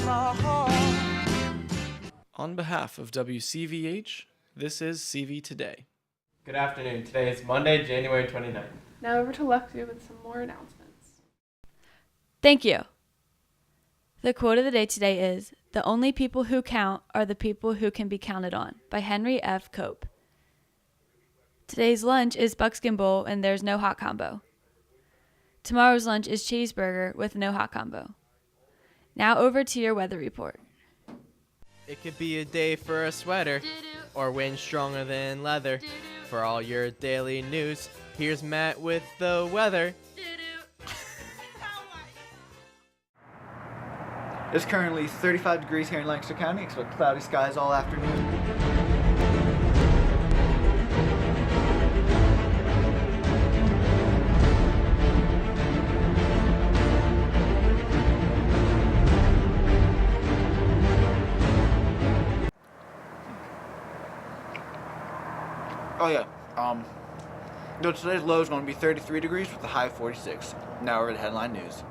my heart. On behalf of WCVH, this is CV Today. Good afternoon. Today is Monday, January 29th. Now over to Lexi with some more announcements. Thank you. The quote of the day today is, "The only people who count are the people who can be counted on," by Henry F. Cope. Today's lunch is Buckskin Bowl and there's no hot combo. Tomorrow's lunch is cheeseburger with no hot combo. Now over to your weather report. It could be a day for a sweater or wind stronger than leather. For all your daily news, here's Matt with the weather. It's currently 35 degrees here in Lancaster County. Expect cloudy skies all afternoon. Oh yeah, today's low is going to be 33 degrees with a high of 46. Now we're at headline news.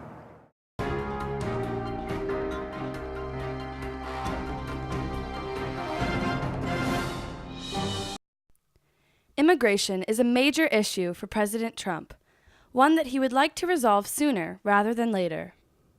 Immigration is a major issue for President Trump, one that he would like to resolve sooner rather than later.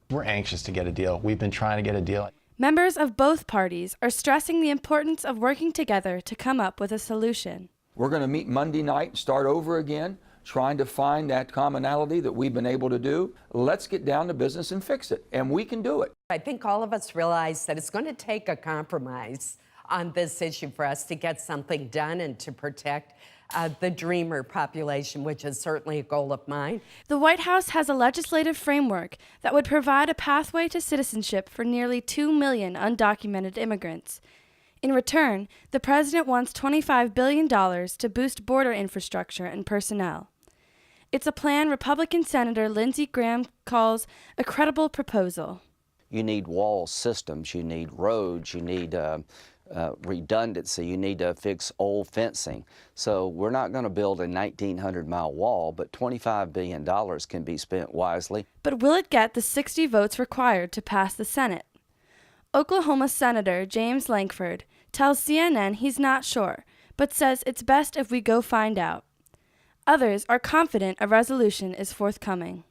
We're anxious to get a deal. We've been trying to get a deal. Members of both parties are stressing the importance of working together to come up with a solution. We're going to meet Monday night and start over again, trying to find that commonality that we've been able to do. Let's get down to business and fix it, and we can do it. I think all of us realize that it's going to take a compromise on this issue for us to get something done and to protect the dreamer population, which is certainly a goal of mine. The White House has a legislative framework that would provide a pathway to citizenship for nearly 2 million undocumented immigrants. In return, the president wants $25 billion to boost border infrastructure and personnel. It's a plan Republican Senator Lindsey Graham calls a credible proposal. You need wall systems, you need roads, you need redundancy, you need to fix old fencing. So we're not going to build a 1,900-mile wall, but $25 billion can be spent wisely. But will it get the 60 votes required to pass the Senate? Oklahoma Senator James Lankford tells CNN he's not sure, but says it's best if we go find out. Others are confident a resolution is forthcoming.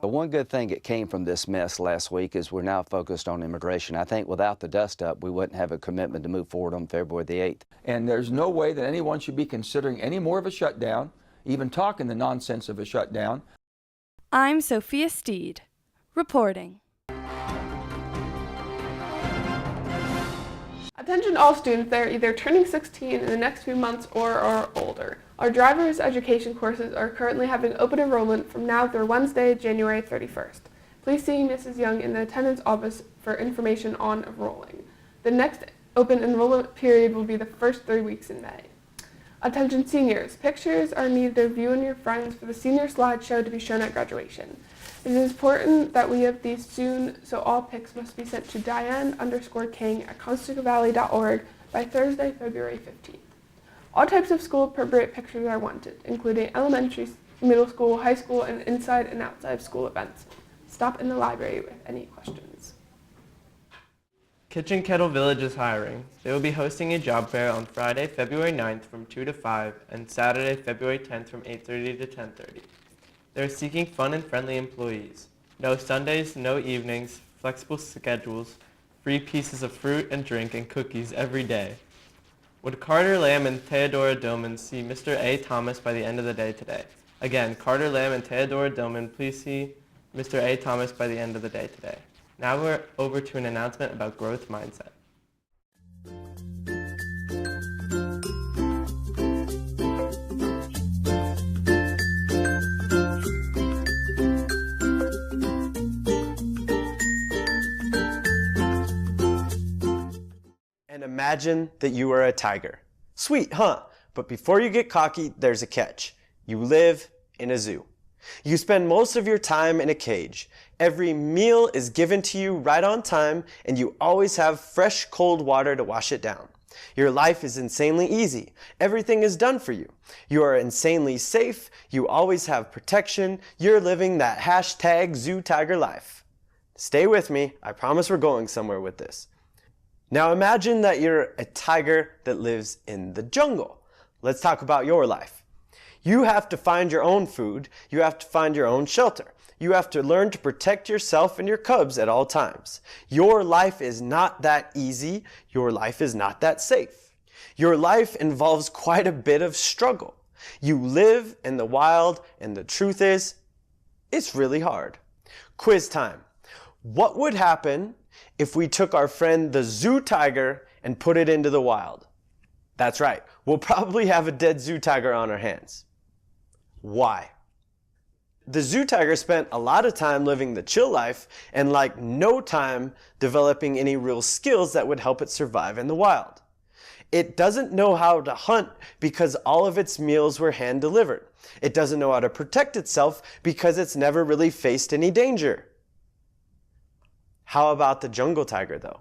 The one good thing that came from this mess last week is we're now focused on immigration. I think without the dust-up, we wouldn't have a commitment to move forward on February the 8th. And there's no way that anyone should be considering any more of a shutdown, even talking the nonsense of a shutdown. I'm Sophia Steed, reporting. Attention all students that are either turning 16 in the next few months or are older. Our driver's education courses are currently having open enrollment from now through Wednesday, January 31st. Please see Mrs. Young in the attendance office for information on enrolling. The next open enrollment period will be the first 3 weeks in May. Attention seniors, pictures are needed of you and your friends for the senior slideshow to be shown at graduation. It is important that we have these soon, so all pics must be sent to Diane_King@ConestogaValley.org by Thursday, February 15th. All types of school-appropriate pictures are wanted, including elementary, middle school, high school, and inside and outside school events. Stop in the library with any questions. Kitchen Kettle Village is hiring. They will be hosting a job fair on Friday, February 9th from 2 to 5 and Saturday, February 10th from 8:30 to 10:30. They're seeking fun and friendly employees. No Sundays, no evenings, flexible schedules, free pieces of fruit and drink and cookies every day. Would Carter Lamb and Theodora Dillman see Mr. A. Thomas by the end of the day today? Again, Carter Lamb and Theodora Dillman, please see Mr. A. Thomas by the end of the day today. Now we're over to an announcement about growth mindset. And imagine that you are a tiger. Sweet, huh? But before you get cocky, there's a catch. You live in a zoo. You spend most of your time in a cage. Every meal is given to you right on time, and you always have fresh, cold water to wash it down. Your life is insanely easy. Everything is done for you. You are insanely safe. You always have protection. You're living that hashtag zoo tiger life. Stay with me. I promise we're going somewhere with this. Now imagine that you're a tiger that lives in the jungle. Let's talk about your life. You have to find your own food. You have to find your own shelter. You have to learn to protect yourself and your cubs at all times. Your life is not that easy. Your life is not that safe. Your life involves quite a bit of struggle. You live in the wild, and the truth is, it's really hard. Quiz time. What would happen if we took our friend the zoo tiger and put it into the wild? That's right. We'll probably have a dead zoo tiger on our hands. Why? The zoo tiger spent a lot of time living the chill life and like no time developing any real skills that would help it survive in the wild. It doesn't know how to hunt because all of its meals were hand delivered. It doesn't know how to protect itself because it's never really faced any danger. How about the jungle tiger though?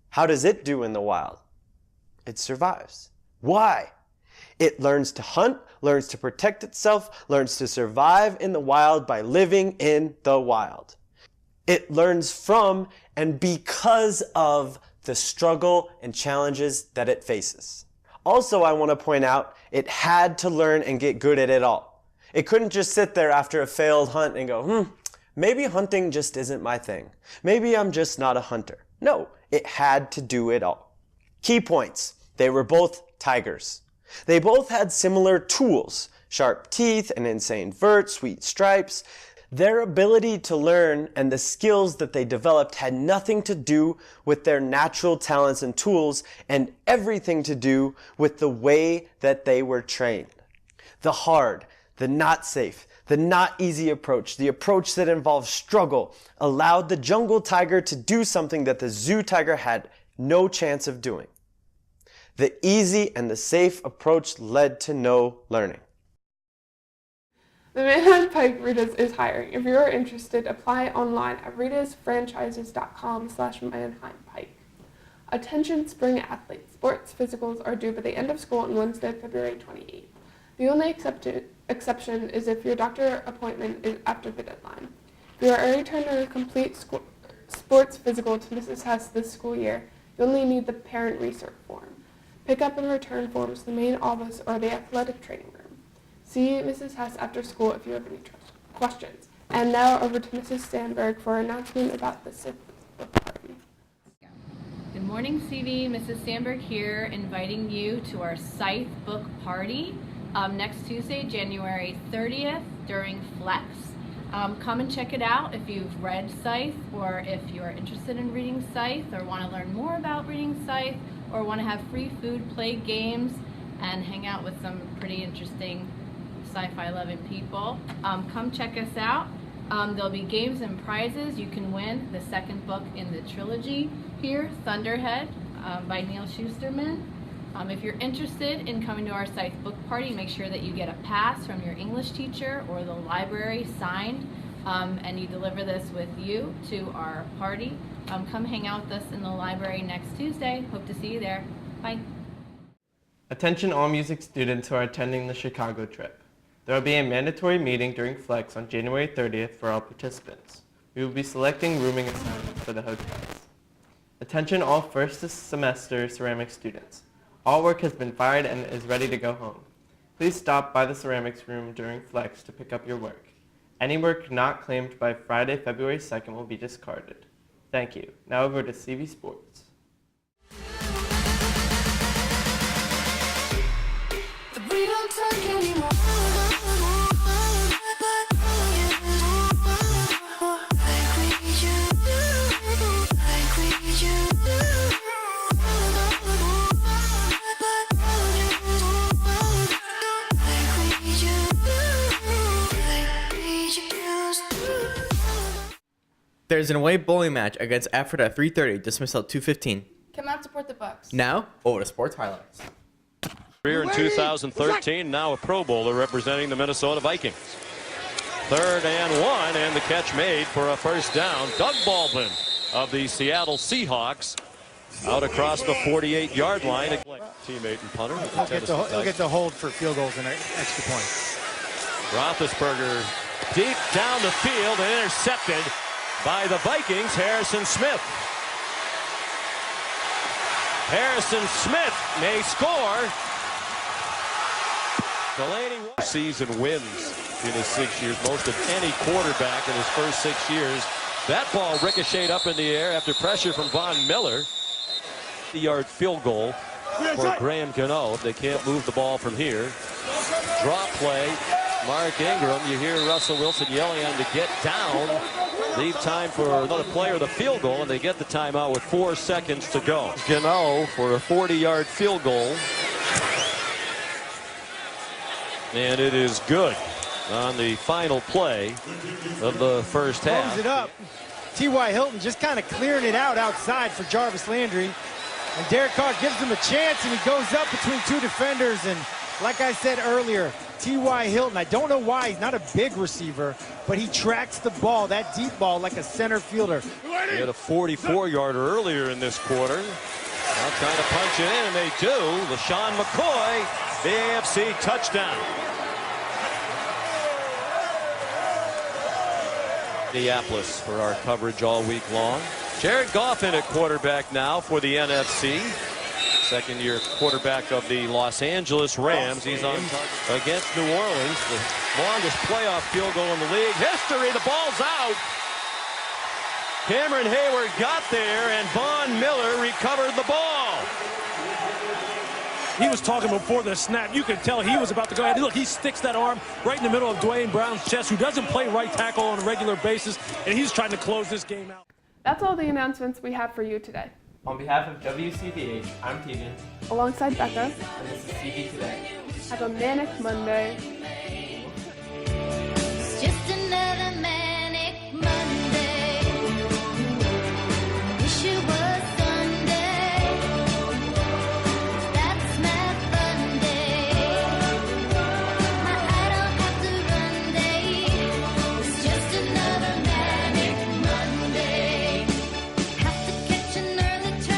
How does it do in the wild? It survives. Why? It learns to hunt, learns to protect itself, learns to survive in the wild by living in the wild. It learns from and because of the struggle and challenges that it faces. Also, I want to point out, it had to learn and get good at it all. It couldn't just sit there after a failed hunt and go, maybe hunting just isn't my thing. Maybe I'm just not a hunter. No, it had to do it all. Key points. They were both tigers. They both had similar tools, sharp teeth, an insane vert, sweet stripes. Their ability to learn and the skills that they developed had nothing to do with their natural talents and tools and everything to do with the way that they were trained. The hard, the not safe, the not easy approach, the approach that involved struggle, allowed the jungle tiger to do something that the zoo tiger had no chance of doing. The easy and the safe approach led to no learning. The Manheim Pike Rita's is hiring. If you are interested, apply online at ritasfranchises.com/ManheimPike. Attention spring athletes. Sports physicals are due by the end of school on Wednesday, February 28th. The only exception is if your doctor appointment is after the deadline. If you are a returner to complete sports physical to Mrs. Hess this school year, you only need the parent research form. Pick up and return forms to the main office or the athletic training room. See Mrs. Hess after school if you have any questions. And now over to Mrs. Sandberg for an announcement about the Sith book party. Good morning, CV. Mrs. Sandberg here, inviting you to our Scythe book party next Tuesday, January 30th during Flex. Come and check it out if you've read Scythe, or if you're interested in reading Scythe, or want to learn more about reading Scythe, or want to have free food, play games, and hang out with some pretty interesting sci-fi loving people. Come check us out. There'll be games and prizes. You can win the second book in the trilogy here, Thunderhead by Neil Shusterman. If you're interested in coming to our Scythe book party, make sure that you get a pass from your English teacher or the library signed, and you deliver this with you to our party. Come hang out with us in the library next Tuesday. Hope to see you there. Bye. Attention all music students who are attending the Chicago trip. There will be a mandatory meeting during Flex on January 30th for all participants. We will be selecting rooming assignments for the hotels. Attention all first semester ceramics students. All work has been fired and is ready to go home. Please stop by the ceramics room during Flex to pick up your work. Any work not claimed by Friday, February 2nd will be discarded. Thank you. Now over to CV Sports. We don't talk anymore. There's an away bowling match against Effort at 3:30, dismissal at 2:15. Come out, support the Bucks. Now, over to sports highlights. Career in 2013, now a Pro Bowler representing the Minnesota Vikings. 3rd and 1, and the catch made for a first down. Doug Baldwin of the Seattle Seahawks out across the 48-yard line. Teammate and punter. He'll get the hold for field goals and extra points. Roethlisberger deep down the field and intercepted by the Vikings, Harrison Smith. Harrison Smith may score. Delaney season wins in his 6 years, most of any quarterback in his first 6 years. That ball ricocheted up in the air after pressure from Von Miller. 50-yard field goal for Graham Gano. They can't move the ball from here. Draw play. Mark Ingram. You hear Russell Wilson yelling at him to get down. Leave time for another player the field goal, and they get the timeout with 4 seconds to go. Gano for a 40-yard field goal. And it is good on the final play of the first half. Close it up. T.Y. Hilton just kind of clearing it out outside for Jarvis Landry. And Derek Carr gives him a chance, and he goes up between 2 defenders. And like I said earlier, T.Y. Hilton, I don't know why, he's not a big receiver, but he tracks the ball, that deep ball, like a center fielder. He had a 44-yarder earlier in this quarter. Now trying to punch it in, and they do. LaShawn McCoy, the AFC touchdown. Minneapolis for our coverage all week long. Jared Goff in at quarterback now for the NFC. Second-year quarterback of the Los Angeles Rams. He's on against New Orleans, the longest playoff field goal in the league history. The ball's out. Cameron Hayward got there, and Von Miller recovered the ball. He was talking before the snap. You could tell he was about to go ahead. Look, he sticks that arm right in the middle of Dwayne Brown's chest, who doesn't play right tackle on a regular basis, and he's trying to close this game out. That's all the announcements we have for you today. On behalf of WCVH, I'm Tegan. Alongside Becca. And this is CV Today. Have a manic Monday.